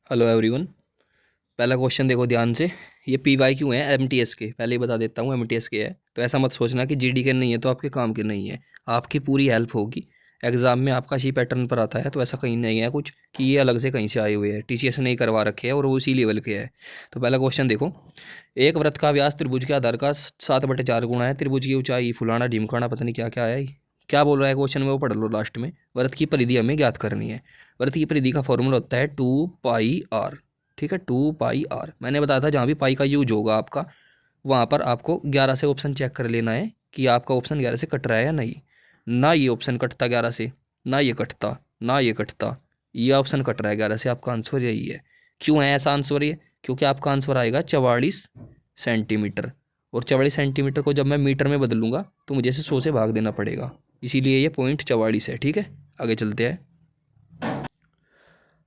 Hello everyone. पहला question देखो ध्यान से। ये पी वाई क्यू है एमटीएस के, पहले ही बता देता हूँ एमटीएस के है, तो ऐसा मत सोचना कि जीडी के नहीं है तो आपके काम के नहीं है। आपकी पूरी हेल्प होगी। एग्जाम में आपका इसी पैटर्न पर आता है, तो ऐसा कहीं नहीं है कुछ कि ये अलग से कहीं से आए हुए हैं, टीसीएस ने ही करवा रखे हैं और वो उसी लेवल के है। तो पहला क्वेश्चन देखो। एक वृत्त का व्यास त्रिभुज के आधार का 7/4 गुणा है, त्रिभुज की ऊंचाई फुलाना ढिमकाना पता नहीं क्या क्या है। क्या बोल रहा है क्वेश्चन में वो पढ़ लो लास्ट में। वृत्त की परिधि हमें ज्ञात करनी है। वृत्त की परिधि का फॉर्मूला होता है 2 पाई आर। ठीक है, 2 पाई आर। मैंने बताया था जहाँ भी पाई का यूज होगा आपका, वहाँ पर आपको 11 से ऑप्शन चेक कर लेना है कि आपका ऑप्शन 11 से कट रहा है या नहीं। ना ये ऑप्शन कटता 11 से, ना ये कटता, ना ये कटता, ये ऑप्शन कट रहा है 11 से। आपका आंसर यही है। क्यों है ऐसा आंसर ये? क्योंकि आपका आंसर आएगा 44 सेंटीमीटर। और 44 सेंटीमीटर को जब मैं मीटर में बदलूंगा तो मुझे इसे 100 से भाग देना पड़ेगा, इसीलिए ये पॉइंट 44 है। ठीक है, आगे चलते हैं।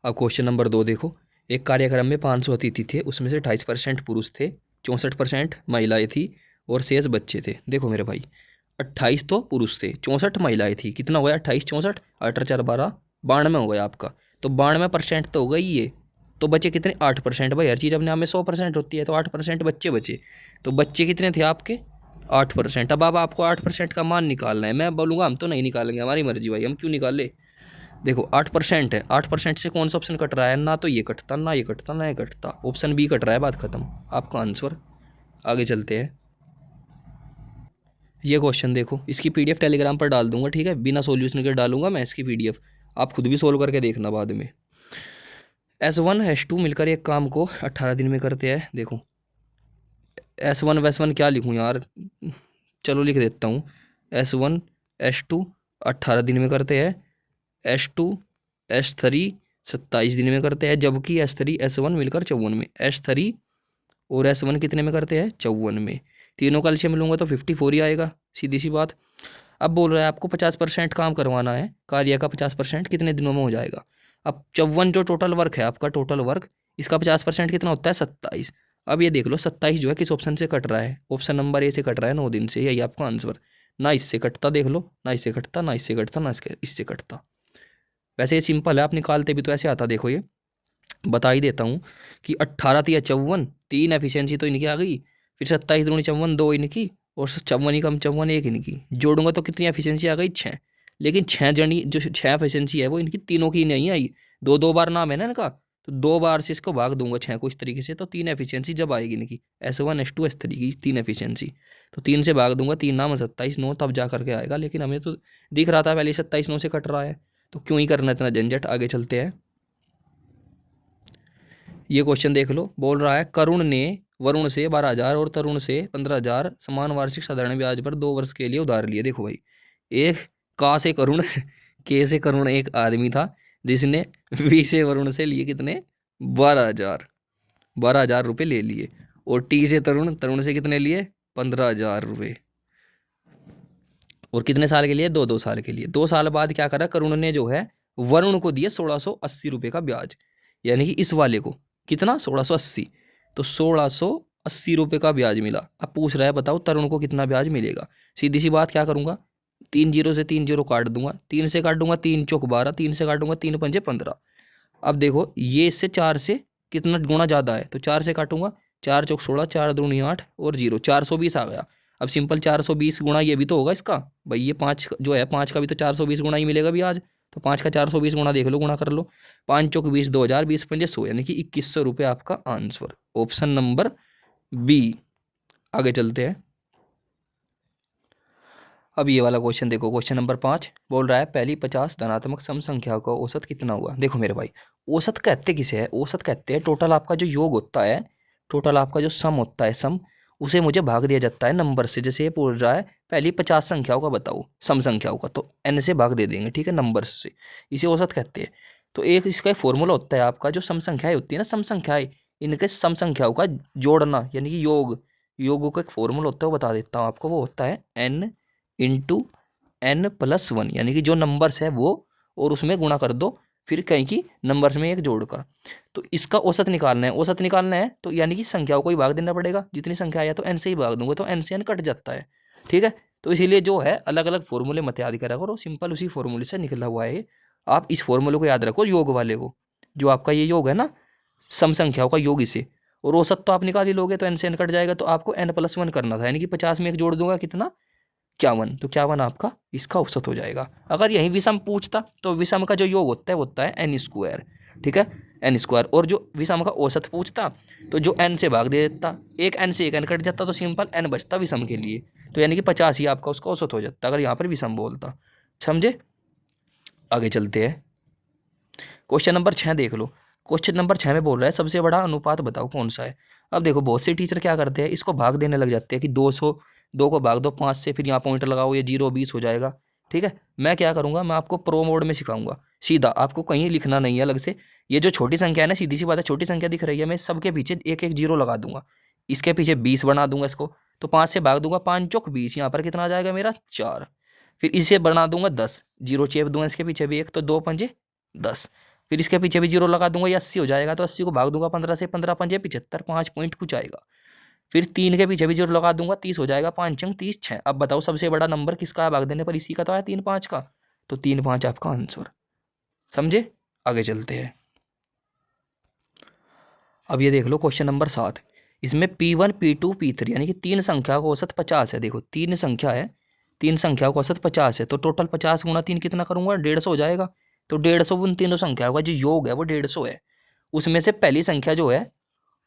अब क्वेश्चन नंबर 2 देखो। एक कार्यक्रम में 500 अतिथि थे, उसमें से 28% पुरुष थे, 64% महिलाएं थी और शेष बच्चे थे। देखो मेरे भाई, 28 तो पुरुष थे, 64 महिलाएं थी, कितना हो गया? 28 64 18 4 12 92 हो गया आपका। तो 92% तो हो गई ये। तो बचे कितने? 8%। भाई हर चीज़ अपने आप में 100% होती है, तो 8% बच्चे बचे। तो बच्चे कितने थे आपके? 8%। अब आपको 8% का मान निकालना है। मैं बोलूँगा हम तो नहीं निकालेंगे, हमारी मर्जी भाई, हम क्यों निकाले। देखो 8% है, 8% से कौन सा ऑप्शन कट रहा है? ना तो ये कटता, ना ये कटता, ना ये कटता, ऑप्शन बी कट रहा है, बात खत्म। आपका आंसर। आगे चलते हैं। ये क्वेश्चन देखो, इसकी पीडीएफ टेलीग्राम पर डाल दूंगा, ठीक है, बिना सॉल्यूशन के डालूंगा मैं इसकी पीडीएफ। आप खुद भी सोल्व करके देखना बाद में। S1 S2 मिलकर एक काम को 18 दिन में करते हैं। देखो S1 क्या लिखूँ यार, चलो लिख देता हूँ। S1 S2 18 दिन में करते हैं। S2 S3 27 दिन में करते हैं, जबकि S3 S1 मिलकर 54 में। S3 और S1 कितने में करते हैं? 54 में। तीनों का एलसीएम लूंगा तो 54 ही आएगा, सीधी सी बात। अब बोल रहा है आपको 50% काम करवाना है, कार्य का 50% कितने दिनों में हो जाएगा? अब 54 जो टोटल वर्क है आपका, टोटल वर्क, इसका 50% कितना होता है? 27। अब ये देख लो 27 जो है किस ऑप्शन से कट रहा है? ऑप्शन नंबर ए से कट रहा है, 9 दिन से। यही आपका आंसर। ना इससे कटता, देख लो, ना इससे कटता, ना इससे कटता, ना इससे कटता। वैसे ये सिंपल है, आप निकालते भी तो ऐसे आता। देखो ये बता ही देता हूँ कि 18 तिया 54, 3 एफिशिएंसी तो इनकी आ गई। फिर 27 दूनी 54, 2 इनकी, और 54 ही कम 54 एक इनकी, जोड़ूंगा तो कितनी एफिशिएंसी आ गई? 6। लेकिन 6 जनी जो 6 एफिशिएंसी है वो इनकी तीनों की नहीं आई। दो दो बार नाम है ना इनका, तो 2 बार से इसको भाग दूंगा 6 को इस तरीके से, तो 3 एफिशिएंसी जब आएगी इनकी। S1 S2 S3 की 3 एफिशिएंसी, तो 3 से भाग दूंगा, 3 नाम 27 9 तब जा करके आएगा। लेकिन हमें तो दिख रहा था पहले 27 9 से कट रहा है, तो क्यों ही करना इतना झंझट। आगे चलते हैं। ये क्वेश्चन देख लो, बोल रहा है करुण ने वरुण से 12,000 और तरुण से 15,000 समान वार्षिक साधारण ब्याज पर 2 वर्ष के लिए उधार लिए। देखो भाई, एक का से करुण के से करुण एक आदमी था जिसने वी से वरुण से लिए कितने? 12,000। 12,000 रुपये ले लिए। और टी से तरुण, तरुण से कितने लिए? 15,000 रुपये। और कितने साल के लिए? 2 2 साल के लिए। 2 साल बाद क्या करा करुण ने जो है वरुण को दिए 1680 रुपये का ब्याज। यानी कि इस वाले को कितना? 1680। तो 1680 रुपये का ब्याज मिला। अब पूछ रहा है बताओ तरुण को कितना ब्याज मिलेगा। सीधी सी बात, क्या करूंगा? 3 जीरो से 3 जीरो काट दूंगा, 3 से काट दूंगा 3 चौक 12, 3 से काटूंगा 3 पंजे 15। अब देखो ये इससे 4 से कितना गुना ज़्यादा है, तो 4 से काटूंगा, 4 चौक 16, 4 दूनी 8 और जीरो, 420 आ गया। अब सिंपल 420 गुणा ये भी तो होगा इसका। भाई ये 5 जो है, 5 का भी तो 420 गुणा ही मिलेगा भी आज। तो 5 का 420 गुणा देख लो, गुणा कर लो। 5 चौक 20, 2,000, 20 पंजे 100, यानी कि 2100 रुपये आपका आंसर। Option number B. आगे चलते हैं। अब ये वाला क्वेश्चन देखो, क्वेश्चन नंबर 5 बोल रहा है पहली 50 धनात्मक सम संख्या का औसत कितना हुआ। देखो मेरे भाई, औसत कहते किसे है? औसत कहते हैं टोटल आपका जो योग होता है, टोटल आपका जो सम होता है, सम, उसे मुझे भाग दिया जाता है नंबर से। जैसे ये बोल रहा है पहली 50 संख्याओं का बताओ, सम संख्याओं का, तो n से भाग दे देंगे, ठीक है, नंबर से। इसे औसत कहते हैं। तो एक इसका फॉर्मूला होता है आपका, जो सम संख्याएं होती है ना, सम संख्याएं, इनके सम संख्याओं का जोड़ना, यानी कि योग। योग का एक फॉर्मूला होता है, वो बता देता हूँ आपको। वो होता है n × n+1, यानी कि जो नंबर्स है वो, और उसमें गुणा कर दो, फिर कहीं की नंबर्स में एक जोड़कर। तो इसका औसत निकालना है। औसत निकालना है तो यानी कि संख्याओं को ही भाग देना पड़ेगा। जितनी संख्या आया तो n से ही भाग दूंगा, तो n से n कट जाता है, ठीक है। तो इसीलिए जो है अलग अलग फॉर्मूले मत याद करा करो, सिंपल उसी फॉर्मूले से निकला हुआ है। आप इस फॉर्मूले को याद रखो, योग वाले को। जो आपका ये योग है ना, सम संख्याओं का योग इसे, और औसत तो आप निकाल ही लोगे, तो n से n कट जाएगा, तो आपको n+1 करना था, यानी कि 50 में एक जोड़ दूंगा कितना 51, तो 51 आपका इसका औसत हो जाएगा। अगर यही विषम पूछता तो विषम का जो योग होता है वो होता है n², ठीक है, n², और जो विषम का औसत पूछता तो जो n से भाग दे देता, एक n से एक n कट जाता, तो सिंपल n बचता विषम के लिए, तो यानी कि 50 ही आपका उसका औसत हो जाता अगर यहाँ पर विषम बोलता। समझे? आगे चलते हैं, क्वेश्चन नंबर 6 देख लो। क्वेश्चन नंबर 6 में बोल रहा है सबसे बड़ा अनुपात बताओ कौन सा है। अब देखो बहुत से टीचर क्या करते हैं, इसको भाग देने लग जाते हैं कि 200, 2 को भाग दो 5 से, फिर यहाँ पॉइंट लगाओ, ये 0 20 हो जाएगा। ठीक है, मैं क्या करूँगा, मैं आपको प्रो मोड में सिखाऊंगा सीधा, आपको कहीं लिखना नहीं है अलग से। ये जो छोटी संख्या है ना, सीधी सी बात है, छोटी संख्या दिख रही है, मैं सबके पीछे एक एक जीरो लगा दूंगा, इसके पीछे 20 बना दूंगा इसको, तो 5 से भाग दूंगा, 5 चौक 20, यहाँ पर कितना आ जाएगा मेरा 4। फिर इसे बना दूंगा 10, जीरो चेप दूंगा इसके पीछे भी एक, तो 2 पंजे 10, फिर इसके पीछे भी जीरो लगा दूंगा, ये 80 हो जाएगा, तो 80 को भाग दूंगा 15 से, 15 पंजे 75, 5 पॉइंट कुछ आएगा। फिर 3 के पीछे भी जीरो लगा दूंगा, 30 हो जाएगा, 5 चंग 30 6। अब बताओ सबसे बड़ा नंबर किसका है भाग देने पर, इसी का तो है 3 5 का, तो 3 5 आपका आंसर। समझे? आगे चलते हैं, अब ये देख लो क्वेश्चन नंबर 7, इसमें P1 P2 P3 यानी कि तीन संख्या का औसत 50 है। देखो तीन संख्या है, तीन संख्या का औसत 50 है, तो टोटल 50 गुणा 3 कितना करूंगा, 150 हो जाएगा। तो 150 उन तीनों संख्याओं का जो योग है वो 150 है। उसमें से पहली संख्या जो है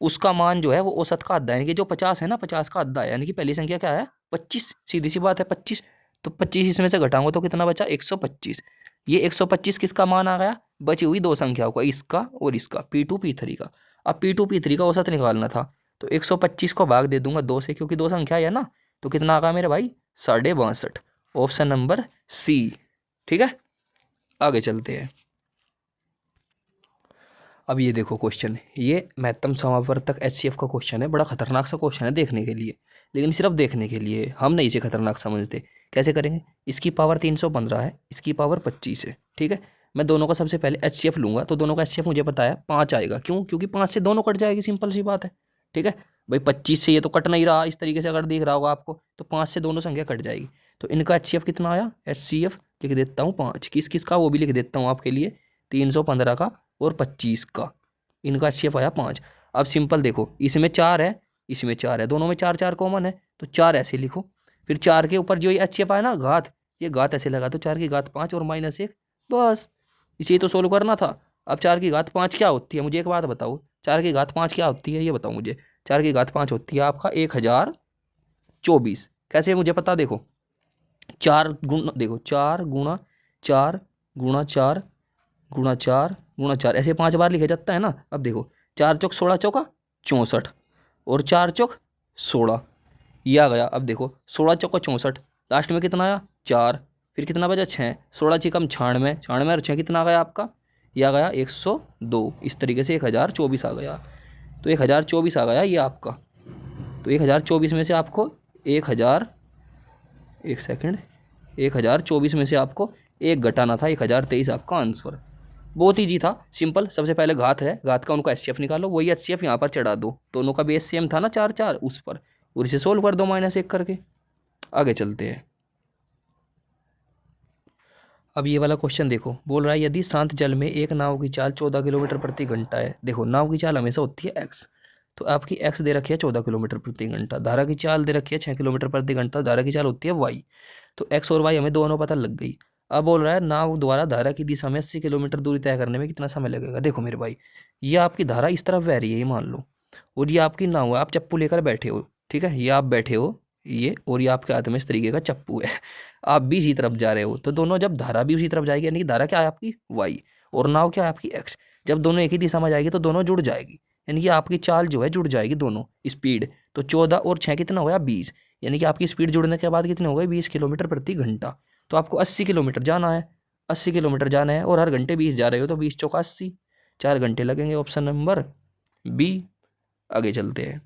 उसका मान जो है वो औसत का आधा है, यानी कि जो 50 है ना 50 का आधा है, यानी कि पहली संख्या क्या है 25, सीधी सी बात है 25। तो 25 इसमें से घटाऊंगा तो कितना बचा 125। ये 125 किसका मान आ गया, बची हुई दो संख्याओं का, इसका और इसका P2 P3 का। अब P2 P3 का औसत निकालना था, तो 125 को भाग दे दूंगा 2 से, क्योंकि दो संख्या है ना, तो कितना आ गया मेरे भाई 62। Option number C. ठीक है, आगे चलते हैं, अब ये देखो क्वेश्चन, ये महत्तम समावर्तक HCF का क्वेश्चन है, बड़ा खतरनाक सा क्वेश्चन है देखने के लिए, लेकिन सिर्फ देखने के लिए, हम नहीं इसे खतरनाक समझते। कैसे करेंगे, इसकी पावर 315 है, इसकी पावर 25 है, ठीक है। मैं दोनों का सबसे पहले HCF लूंगा, तो दोनों का HCF मुझे पता है 5 आएगा, क्यों, क्योंकि 5 से दोनों कट जाएगी, सिंपल सी बात है। ठीक है भाई, 25 से ये तो कट नहीं रहा, इस तरीके से अगर दिख रहा होगा आपको, तो 5 से दोनों संख्या कट जाएगी। तो इनका HCF कितना आया, HCF लिख देता हूँ 5, किस किस का वो भी लिख देता हूँ आपके लिए, 315 का और 25 का, इनका HCF आया 5। अब सिंपल देखो, इसमें 4 है, इसमें 4 है, दोनों में 4 4 कॉमन है, तो 4 ऐसे लिखो। फिर 4 के ऊपर जो ये HCF आया ना घात, ये घात ऐसे लगा, तो 4 की घात 5 और -1, बस इसे तो सोल्व करना था। अब 4 की घात 5 क्या होती है, मुझे एक बात बताओ, 4 की घात 5 क्या होती है, ये बताओ मुझे। 4 की घात 5 होती है आपका 1024। कैसे मुझे पता, देखो 4 गुण, देखो 4 गुणा 4 गुणा 4 गुणा 4 गुणा 4, ऐसे 5 बार लिखा जाता है ना। अब देखो 4 चौक 16 चौका 64, और 4 चौक 16, ये आ गया। अब देखो 16 चौका 64, लास्ट में कितना आया 4, फिर कितना बचा 6, 16 छिकम 96, 96 और 6 कितना आ गया आपका, ये आ गया 102। इस तरीके से 1024 आ गया, तो 1024 आ गया ये आपका। तो 1024 में से आपको 1000, एक सेकंड, 1024 में से आपको एक घटाना था, 1023 आपका आंसर। बहुत ईजी था, सिंपल। सबसे पहले घात है, घात का उनका HCF निकालो, वही HCF यहाँ पर चढ़ा दो, दोनों का बेस सेम था ना 4 4 उस पर, और इसे सोल्व कर दो -1 करके। आगे चलते हैं, अब ये वाला क्वेश्चन देखो, बोल रहा है यदि शांत जल में एक नाव की चाल 14 किलोमीटर प्रति घंटा है। देखो नाव की चाल हमेशा होती है x, तो आपकी x दे रखी है 14 किलोमीटर प्रति घंटा, धारा की चाल दे रखी है 6 किलोमीटर प्रति घंटा, धारा की चाल होती है y। तो x और y हमें दोनों पता लग गई। अब बोल रहा है नाव द्वारा धारा की दिशा में 80 किलोमीटर दूरी तय करने में कितना समय लगेगा। देखो मेरे भाई, ये आपकी धारा इस तरफ बह रही है, ये मान लो, और ये आपकी नाव है, आप चप्पू लेकर बैठे हो, ठीक है, ये आप बैठे हो ये, और ये आपके हाथ में इस तरीके का चप्पू है, आप भी इसी तरफ जा रहे हो, तो दोनों जब धारा भी उसी तरफ जाएगी, यानी कि धारा क्या है आपकी y, और नाव क्या है आपकी x, जब दोनों एक ही दिशा में जाएगी तो दोनों जुड़ जाएगी, यानी कि आपकी चाल जो है जुड़ जाएगी दोनों स्पीड। तो 14 और 6 कितना हो गया 20, यानी कि आपकी स्पीड जुड़ने के बाद कितने हो गए 20 किलोमीटर प्रति घंटा। तो आपको 80 किलोमीटर जाना है, 80 किलोमीटर जाना है, और हर घंटे 20 जा रहे हो, तो 20 चौका 80, 4 घंटे लगेंगे, ऑप्शन नंबर बी। आगे चलते हैं,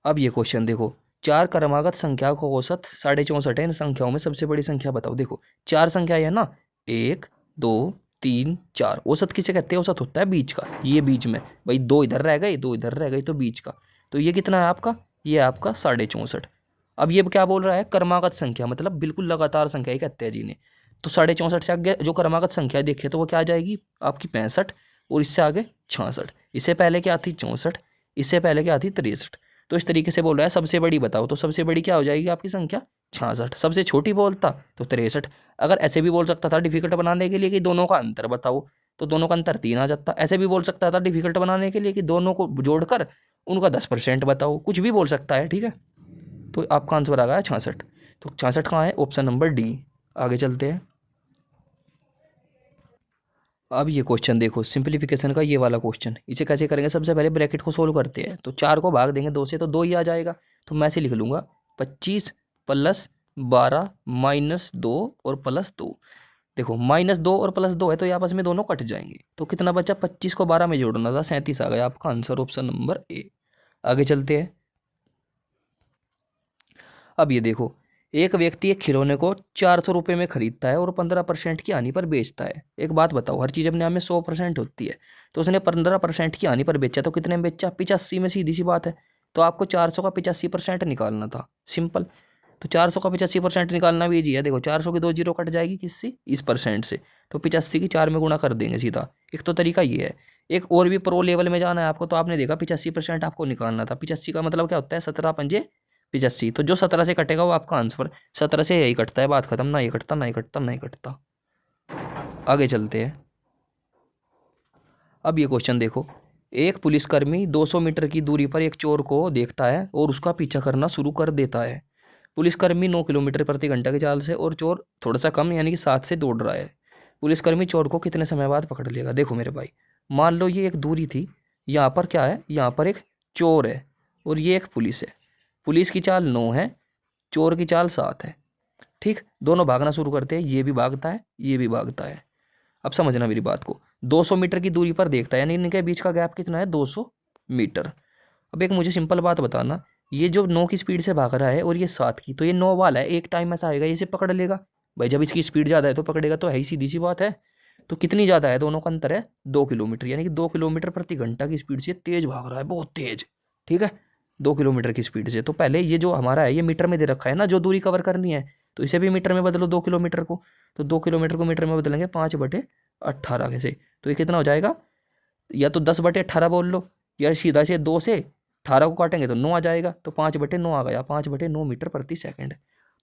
अब ये क्वेश्चन देखो, 4 क्रमागत संख्याओं का औसत 64 है, इन संख्याओं में सबसे बड़ी संख्या बताओ। देखो 4 संख्याएं है ना, 1 2 3 4, औसत किसे कहते हैं, औसत होता है बीच का, ये बीच में भाई 2 इधर रह गए 2 इधर रह गए, तो बीच का, तो ये कितना है आपका, ये आपका 64। अब ये क्या बोल रहा है, क्रमागत संख्या, मतलब बिल्कुल लगातार संख्या ही कहते हैं जिन्हें। तो 64 से आगे जो क्रमागत संख्या देखे तो वो क्या आ जाएगी आपकी 65, और इससे आगे 66, इससे पहले क्या थी 64, इससे पहले क्या थी 63। तो इस तरीके से बोल रहा है सबसे बड़ी बताओ, तो सबसे बड़ी क्या हो जाएगी आपकी संख्या 66। सबसे छोटी बोलता तो 63। अगर ऐसे भी बोल सकता था डिफिकल्ट बनाने के लिए कि दोनों का अंतर बताओ, तो दोनों का अंतर 3 आ जाता। ऐसे भी बोल सकता था डिफिकल्ट बनाने के लिए कि दोनों को जोड़कर उनका 10% बताओ, कुछ भी बोल सकता है, ठीक है। तो आपका आंसर आ गया 66। तो 66 कहाँ है, ऑप्शन नंबर डी। आगे चलते हैं। अब ये क्वेश्चन देखो, सिंप्लीफिकेशन का ये वाला क्वेश्चन, इसे कैसे करेंगे, सबसे पहले ब्रैकेट को सोल्व करते हैं। तो 4 को भाग देंगे 2 से तो 2 ही आ जाएगा। तो मैं ऐसे लिख लूँगा 25 + 12 - 2 और +2। देखो -2 और +2 है तो ये आपस में दोनों कट जाएंगे। तो कितना बचा, 25 को 12 में जोड़ना था, 37 आ गया आपका आंसर, ऑप्शन नंबर ए। आगे चलते हैं। अब ये देखो, एक व्यक्ति एक खिलौने को 400 रुपये में खरीदता है और 15% की हानि पर बेचता है। एक बात बताओ, हर चीज़ अपने आप में 100% होती है, तो उसने 15% की हानि पर बेचा तो कितने में बेचा, 85 में, सीधी सी बात है। तो आपको 400 का 85% निकालना था, सिंपल। तो 400 का 85% निकालना भी ईजी है। देखो 400 की 2 जीरो कट जाएगी किससे, इस परसेंट से, तो 85 की 4 में गुणा कर देंगे सीधा। एक तो तरीका ये है। एक और भी प्रो लेवल में जाना है आपको, तो आपने देखा 85% आपको निकालना था। 85 का मतलब क्या होता है, 17 पंजे 85। तो जो 17 से कटेगा वो आपका आंसर, 17 से यही कटता है, बात खत्म। ना ये कटता, ना ये कटता, ना ये कटता। आगे चलते हैं। अब ये क्वेश्चन देखो, एक पुलिसकर्मी 200 मीटर की दूरी पर एक चोर को देखता है और उसका पीछा करना शुरू कर देता है। पुलिसकर्मी 9 किलोमीटर प्रति घंटा की चाल से और चोर थोड़ा सा कम यानी कि 7 से दौड़ रहा है। पुलिसकर्मी चोर को कितने समय बाद पकड़ लेगा। देखो मेरे भाई, मान लो ये एक दूरी थी, यहाँ पर क्या है, यहाँ पर एक चोर है और ये एक पुलिस है। पुलिस की चाल 9 है, चोर की चाल 7 है, ठीक। दोनों भागना शुरू करते हैं, ये भी भागता है, ये भी भागता है। अब समझना मेरी बात को, 200 मीटर की दूरी पर देखता है, यानी इनके बीच का गैप कितना है, 200 मीटर। अब एक मुझे सिंपल बात बताना, ये जो 9 की स्पीड से भाग रहा है और ये 7 की, तो ये 9 वाला है, एक टाइम ऐसा आएगा इसे पकड़ लेगा भाई। जब इसकी स्पीड ज़्यादा है तो पकड़ेगा, तो है ही, सीधी सी बात है। तो कितनी ज़्यादा है, दोनों का अंतर है 2 किलोमीटर, यानी कि 2 किलोमीटर प्रति घंटा की स्पीड से तेज भाग रहा है, बहुत तेज, ठीक है। 2 किलोमीटर की स्पीड से। तो पहले ये जो हमारा है ये मीटर में दे रखा है ना, जो दूरी कवर करनी है, तो इसे भी मीटर में बदलो 2 किलोमीटर को। तो 2 किलोमीटर को मीटर में बदलेंगे 5/18 से। तो ये कितना हो जाएगा, या तो 10/18 बोल लो, या सीधा से 2 से 18 को काटेंगे तो 9 आ जाएगा। तो 5/9 आ गया, 5/9 मीटर प्रति सेकंड।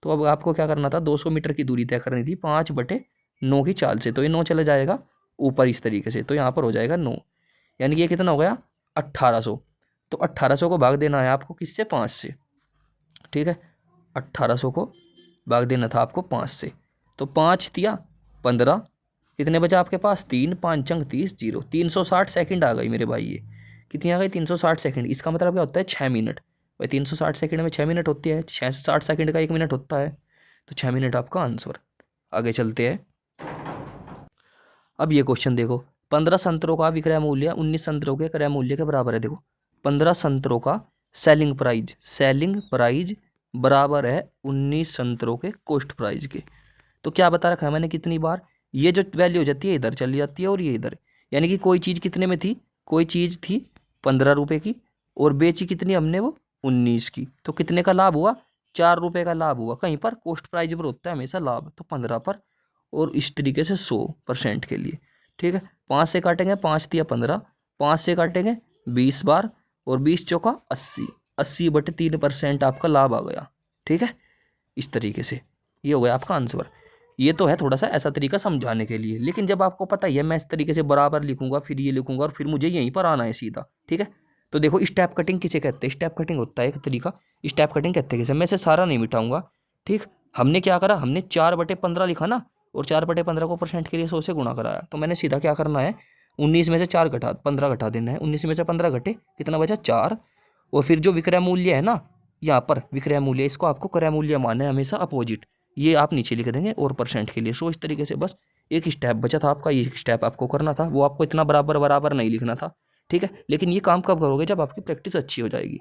तो अब आपको क्या करना था, 200 मीटर की दूरी तय करनी थी 5/9 की चाल से। तो ये 9 चला जाएगा ऊपर इस तरीके से, तो यहाँ पर हो जाएगा 9, यानी कि ये कितना हो गया 1800। तो 1800 को भाग देना है आपको किससे, 5 से, ठीक है। 1800 को भाग देना था आपको 5 से। तो 5 दिया 15, कितने बचा आपके पास, 3, 5 अंक 30, 0, 360 सेकंड आ गई मेरे भाई। ये कितनी आ गई, 360 सेकंड। इसका मतलब क्या होता है, 6 मिनट भाई। 360 सेकंड में 6 मिनट होती है, 60 सेकंड का 1 मिनट होता है, तो 6 मिनट आपका आंसर। आगे चलते हैं। अब ये क्वेश्चन देखो, 15 संतरों का विक्रय मूल्य 19 संतरों के क्रय मूल्य के बराबर है। देखो 15 संतरों का सेलिंग प्राइज बराबर है 19 संतरों के कॉस्ट प्राइज के। तो क्या बता रखा है मैंने, कितनी बार ये जो वैल्यू हो जाती है इधर चली जाती है और ये इधर, यानी कि कोई चीज़ कितने में थी, कोई चीज़ थी 15 रुपये की और बेची कितनी हमने, वो 19 की। तो कितने का लाभ हुआ, 4 रुपये का लाभ हुआ। कहीं पर कॉस्ट प्राइस पर होता है हमेशा लाभ, तो 15 पर, और इस तरीके से 100% के लिए, ठीक है। 5 से काटेंगे, 5 दिया 15, 5 से काटेंगे 20 बार, और 20 चौका 80, 80/3% आपका लाभ आ गया, ठीक है। इस तरीके से ये हो गया आपका आंसर। ये तो है थोड़ा सा ऐसा तरीका समझाने के लिए, लेकिन जब आपको पता ही है मैं इस तरीके से बराबर लिखूंगा, फिर ये लिखूंगा और फिर मुझे यहीं पर आना है सीधा, ठीक है। तो देखो स्टेप कटिंग किसे कहते हैं, स्टेप कटिंग होता है एक तरीका, स्टेप कटिंग कहते हैं किसे, मैं इसे सारा नहीं मिटाऊंगा, ठीक। हमने क्या करा, हमने 4/15 लिखा ना, और 4/15 को परसेंट के लिए 100 से गुणा कराया। तो मैंने सीधा क्या करना है, 19 में से 15 घटा देना है। 19 में से 15 घटे, कितना बचा 4। और फिर जो विक्रय मूल्य है ना, यहाँ पर विक्रय मूल्य, इसको आपको क्रय मूल्य मानना है हमेशा अपोजिट, ये आप नीचे लिख देंगे और परसेंट के लिए। सो इस तरीके से बस एक स्टेप बचा था आपका, ये स्टेप आपको करना था, वो आपको इतना बराबर बराबर नहीं लिखना था, ठीक है। लेकिन ये काम कब करोगे, जब आपकी प्रैक्टिस अच्छी हो जाएगी।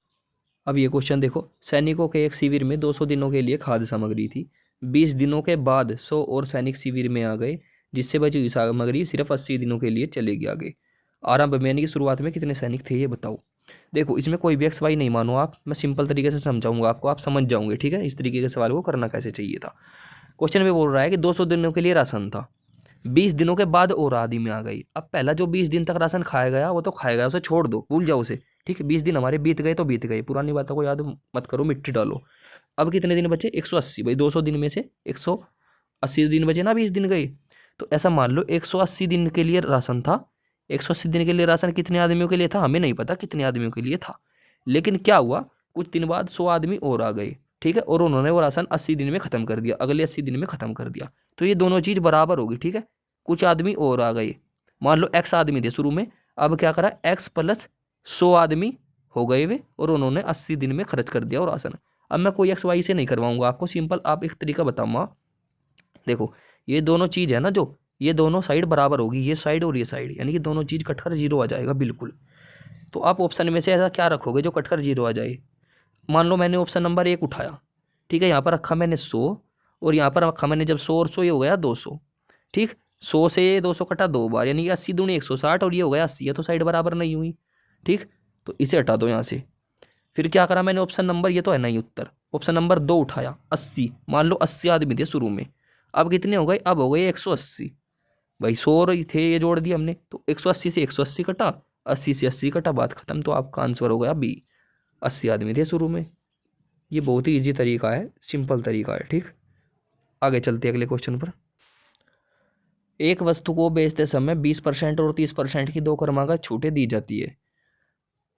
अब ये क्वेश्चन देखो, सैनिकों के एक शिविर में 200 दिनों के लिए खाद्य सामग्री थी, 20 दिनों के बाद 100 और सैनिक शिविर में आ गए, जिससे बची हुई सामग्री सिर्फ 80 दिनों के लिए चलेगी आगे। आरंभ में यानी कि शुरुआत में कितने सैनिक थे ये बताओ। देखो इसमें कोई भी एक्स वाई नहीं मानो आप, मैं सिंपल तरीके से समझाऊंगा आपको, आप समझ जाओगे, ठीक है। इस तरीके के सवाल को करना कैसे चाहिए था। क्वेश्चन में बोल रहा है कि 200 दिनों के लिए राशन था, 20 दिनों के बाद और आदमी आ गई। अब पहला जो 20 दिन तक राशन खाया गया वो तो खाया गया, उसे छोड़ दो, भूल जाओ उसे, ठीक है। 20 दिन हमारे बीत गए तो बीत गए, पुरानी बातों को याद मत करो, मिट्टी डालो। अब कितने दिन बचे? 180। भाई 200 दिन में से 180 दिन बचे ना, 20 दिन गए। तो ऐसा मान लो 180 दिन के लिए राशन था। 180 दिन के लिए राशन कितने आदमियों के लिए था हमें नहीं पता कितने आदमियों के लिए था, लेकिन क्या हुआ, कुछ दिन बाद 100 आदमी और आ गए, ठीक है, और उन्होंने वो राशन 80 दिन में खत्म कर दिया, अगले 80 दिन में खत्म कर दिया। तो ये दोनों चीज बराबर होगी, ठीक है। कुछ आदमी और आ गए, मान लो एक्स आदमी थे शुरू में, अब क्या करा, एक्स प्लस 100 आदमी हो गए वे, और उन्होंने 80 दिन में खर्च कर दिया वो राशन। अब मैं कोई एक्स वाई से नहीं करवाऊंगा आपको, सिंपल आप एक तरीका बताऊंगा। देखो ये दोनों चीज है ना, जो ये दोनों साइड बराबर होगी, ये साइड और ये साइड, यानी कि दोनों चीज कटकर जीरो आ जाएगा बिल्कुल। तो आप ऑप्शन में से ऐसा क्या रखोगे जो कटकर जीरो आ जाए? मान लो मैंने ऑप्शन नंबर 1 उठाया, ठीक है, यहाँ पर रखा मैंने 100, और यहाँ पर रखा मैंने जब 100 और 100 ये हो गया 200, ठीक। 100 से 200 कटा 2 बार, यानी कि 80 दूनी 160, और ये हो गया 80, है तो साइड बराबर नहीं हुई, ठीक। तो इसे हटा दो यहाँ से। फिर क्या करा मैंने, ऑप्शन नंबर, ये तो है नहीं उत्तर, ऑप्शन नंबर 2 उठाया, 80। मान लो 80 आदमी थे शुरू में, अब कितने हो गए, अब हो गए 180। भाई 100 थे, ये जोड़ दिया हमने, तो 180 से 180 कटा, 80 से 80 कटा, बात खत्म। तो आपका आंसर हो गया बी, 80 आदमी थे शुरू में। ये बहुत ही इजी तरीका है, सिंपल तरीका है, ठीक। आगे चलते हैं अगले क्वेश्चन पर। एक वस्तु को बेचते समय 20% और 30% की 2 क्रमागत छूटें दी जाती है।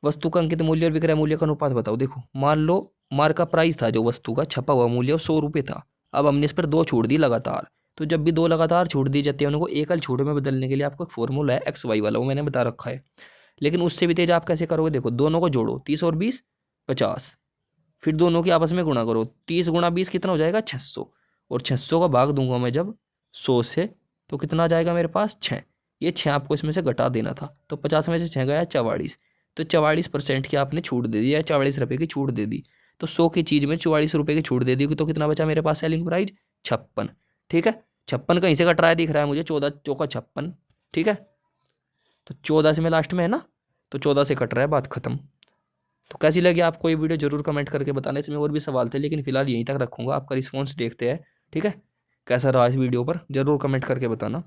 वस्तु का अंकित मूल्य और विक्रय मूल्य का अनुपात बताओ। देखो मान लो मार्क का प्राइस था, जो वस्तु का छपा हुआ मूल्य 100 रुपये था, अब हमने इस पर 2 छूट दी लगातार। तो जब भी 2 लगातार छूट दी जाती है, उनको एकल छूट में बदलने के लिए आपको एक फॉर्मूला है एक्स वाई वाला, वो मैंने बता रखा है। लेकिन उससे भी तेज आप कैसे करोगे, देखो दोनों को जोड़ो, 30 और 20 50, फिर दोनों की आपस में गुणा करो, 30 गुणा 20 कितना हो जाएगा, 600, और 600 का भाग दूंगा मैं जब 100 से, तो कितना आ जाएगा मेरे पास, 6। ये 6 आपको इसमें से घटा देना था, तो 50 में से 6 गया 44, तो 44% की आपने छूट दे दी, या 44 रुपये की छूट दे दी। तो 100 की चीज़ में 44 रुपये की छूट दे दी, तो कितना बचा मेरे पास सेलिंग प्राइस, 56, ठीक है। 56 कहीं से कट रहा है, दिख रहा है मुझे, 14 चौका 56, ठीक है। तो 14 से मैं लास्ट में है ना, तो 14 से कट रहा है, बात खत्म। तो कैसी लगी आपको ये वीडियो जरूर कमेंट करके बताना, इसमें और भी सवाल थे लेकिन फिलहाल यहीं तक रखूंगा, आपका रिस्पॉन्स देखते हैं, ठीक है। कैसा रहा इस वीडियो पर जरूर कमेंट करके बताना।